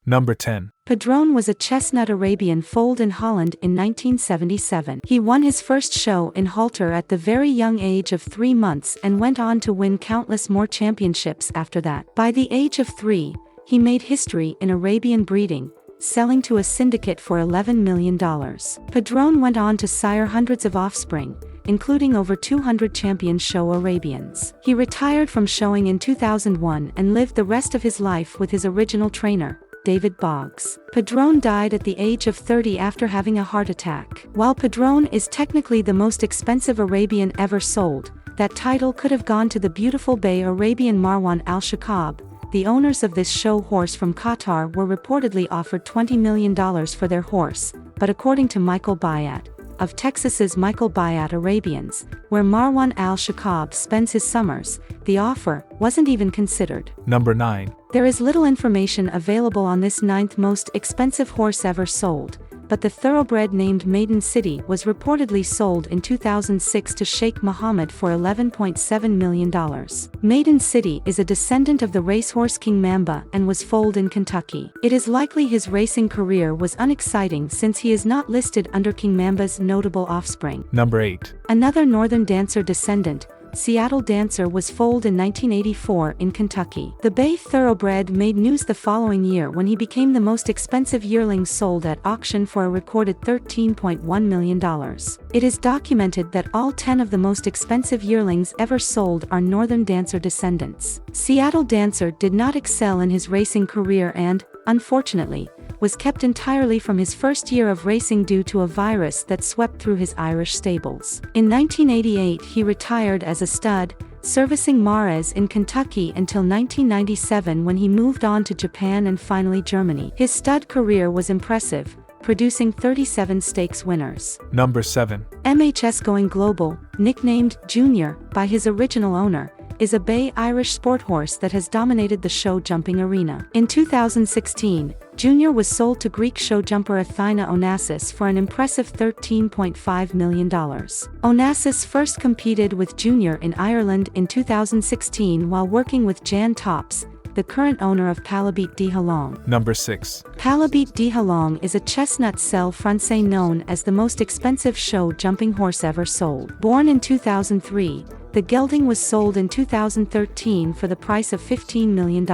Number 10. Padrone was a chestnut Arabian foaled in Holland in 1977. He won his first show in halter at the very young age of 3 months and went on to win countless more championships after that. By the age of 3, he made history in Arabian breeding, selling to a syndicate for $11 million. Padrone went on to sire hundreds of offspring, including over 200 champion show Arabians. He retired from showing in 2001 and lived the rest of his life with his original trainer, David Boggs. Padrone died at the age of 30 after having a heart attack. While Padrone is technically the most expensive Arabian ever sold, that title could have gone to the beautiful bay Arabian Marwan al-Shakab. The owners of this show horse from Qatar were reportedly offered $20 million for their horse, but according to Michael Bayat, of Texas's Michael Bayat Arabians, where Marwan al-Shakab spends his summers, the offer wasn't even considered. Number 9. There is little information available on this 9th most expensive horse ever sold, but the thoroughbred named Maiden City was reportedly sold in 2006 to Sheikh Mohammed for $11.7 million. Maiden City is a descendant of the racehorse King Mamba and was foaled in Kentucky. It is likely his racing career was unexciting since he is not listed under King Mamba's notable offspring. Number 8. Another Northern Dancer descendant, Seattle Dancer, was foaled in 1984 in Kentucky. The Bay Thoroughbred made news the following year when he became the most expensive yearling sold at auction for a recorded $13.1 million. It is documented that all 10 of the most expensive yearlings ever sold are Northern Dancer descendants. Seattle Dancer did not excel in his racing career and, unfortunately, was kept entirely from his first year of racing due to a virus that swept through his Irish stables. In 1988 he retired as a stud, servicing Mares in Kentucky until 1997 when he moved on to Japan and finally Germany. His stud career was impressive, producing 37 stakes winners. Number 7. MHS Going Global, nicknamed Junior by his original owner, is a bay Irish sport horse that has dominated the show jumping arena. In 2016, Junior was sold to Greek show jumper Athina Onassis for an impressive $13.5 million. Onassis first competed with Junior in Ireland in 2016 while working with Jan Tops, the current owner of Palabi di Halong. Number 6. Palabi di Halong is a chestnut selle français known as the most expensive show jumping horse ever sold. Born in 2003, the gelding was sold in 2013 for the price of $15 million.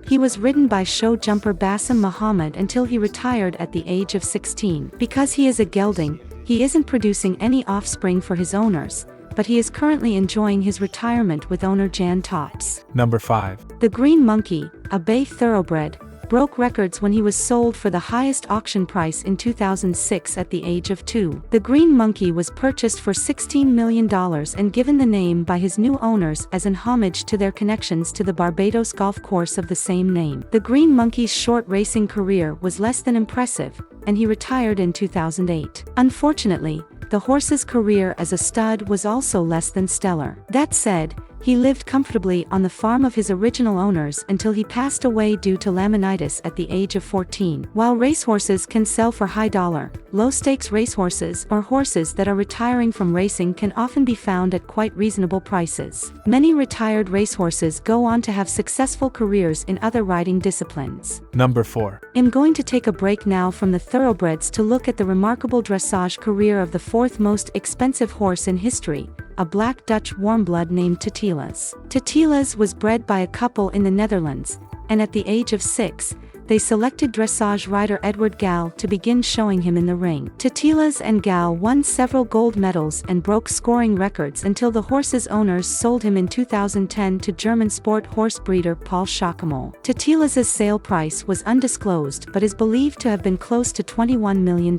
He was ridden by show jumper Bassem Mohammed until he retired at the age of 16. Because he is a gelding, he isn't producing any offspring for his owners, but he is currently enjoying his retirement with owner Jan Tops. Number 5. The Green Monkey, a bay thoroughbred, broke records when he was sold for the highest auction price in 2006 at the age of 2. The Green Monkey was purchased for $16 million and given the name by his new owners as an homage to their connections to the Barbados golf course of the same name. The Green Monkey's short racing career was less than impressive, and he retired in 2008. Unfortunately, the horse's career as a stud was also less than stellar. That said, he lived comfortably on the farm of his original owners until he passed away due to laminitis at the age of 14. While racehorses can sell for high dollar, low-stakes racehorses or horses that are retiring from racing can often be found at quite reasonable prices. Many retired racehorses go on to have successful careers in other riding disciplines. Number 4. I'm going to take a break now from the thoroughbreds to look at the remarkable dressage career of the 4th most expensive horse in history, a black Dutch warmblood named Titilas. Titilas was bred by a couple in the Netherlands, and at the age of 6, they selected dressage rider Edward Gal to begin showing him in the ring. Titilas and Gal won several gold medals and broke scoring records until the horse's owners sold him in 2010 to German sport horse breeder Paul Schackamol. Titilas's sale price was undisclosed but is believed to have been close to $21 million.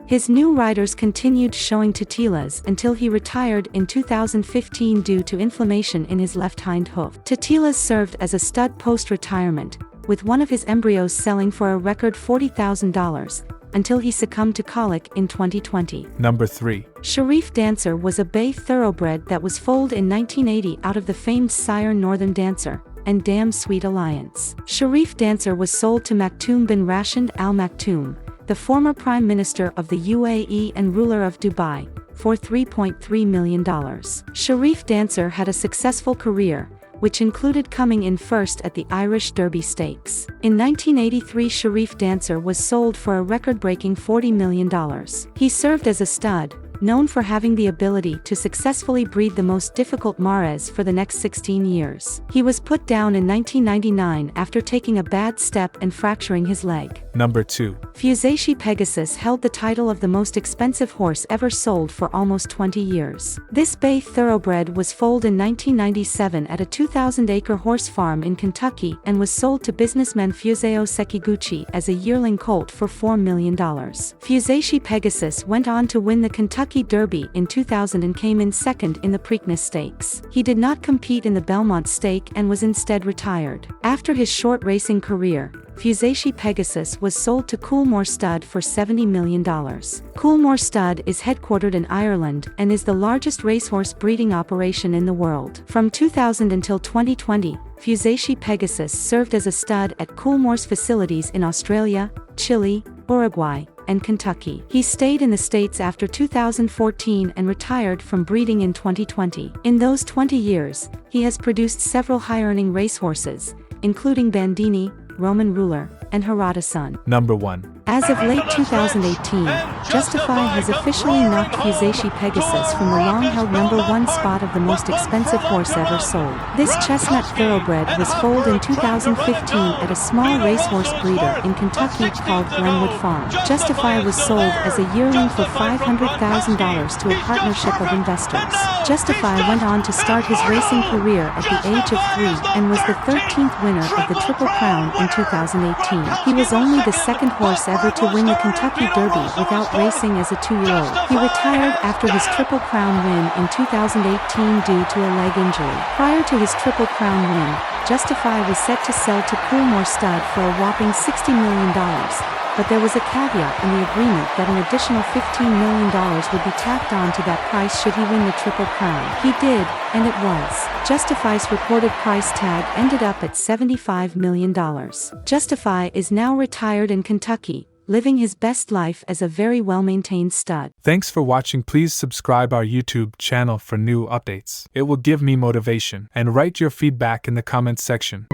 His new riders continued showing Titilas until he retired in 2015 due to inflammation in his left hind hoof. Titilas served as a stud post-retirement, with one of his embryos selling for a record $40,000, until he succumbed to colic in 2020. Number 3. Sharif Dancer was a bay thoroughbred that was foaled in 1980 out of the famed sire Northern Dancer and Damn Sweet Alliance. Sharif Dancer was sold to Maktoum bin Rashid Al Maktoum, the former Prime Minister of the UAE and ruler of Dubai, for $3.3 million. Sharif Dancer had a successful career, which included coming in first at the Irish Derby Stakes. In 1983, Sharif Dancer was sold for a record-breaking $40 million. He served as a stud, known for having the ability to successfully breed the most difficult mares for the next 16 years. He was put down in 1999 after taking a bad step and fracturing his leg. Number 2. Fuseshi Pegasus held the title of the most expensive horse ever sold for almost 20 years. This bay thoroughbred was foaled in 1997 at a 2,000-acre horse farm in Kentucky and was sold to businessman Fuseo Sekiguchi as a yearling colt for $4 million. Fuseshi Pegasus went on to win the Kentucky Derby in 2000 and came in second in the Preakness Stakes. He did not compete in the Belmont Stake and was instead retired. After his short racing career, Fuseshi Pegasus was sold to Coolmore Stud for $70 million. Coolmore Stud is headquartered in Ireland and is the largest racehorse breeding operation in the world. From 2000 until 2020, Fuseshi Pegasus served as a stud at Coolmore's facilities in Australia, Chile, Uruguay, and Kentucky. He stayed in the States after 2014 and retired from breeding in 2020. In those 20 years, he has produced several high-earning racehorses, including Bandini, Roman Ruler, and Harada-san. Number 1. As of late 2018, Justify has officially knocked Fuseshi Pegasus from the long-held number 1 spot of the most expensive horse ever sold. This chestnut thoroughbred was foaled in 2015 at a small racehorse breeder in Kentucky called Glenwood Farm. Justify was sold as a yearling for $500,000 to a partnership of investors. Justify went on to start his racing career at the age of 3 and was the 13th winner of the Triple Crown in 2018. He was only the second horse ever to win the Kentucky Derby without racing as a 2-year-old. He retired after his Triple Crown win in 2018 due to a leg injury. Prior to his Triple Crown win, Justify was set to sell to Coolmore Stud for a whopping $60 million. But there was a caveat in the agreement that an additional $15 million would be tacked on to that price should he win the Triple Crown. He did, and it was. Justify's reported price tag ended up at $75 million. Justify is now retired in Kentucky, living his best life as a very well-maintained stud. Thanks for watching. Please subscribe our YouTube channel for new updates. It will give me motivation. And write your feedback in the comments section.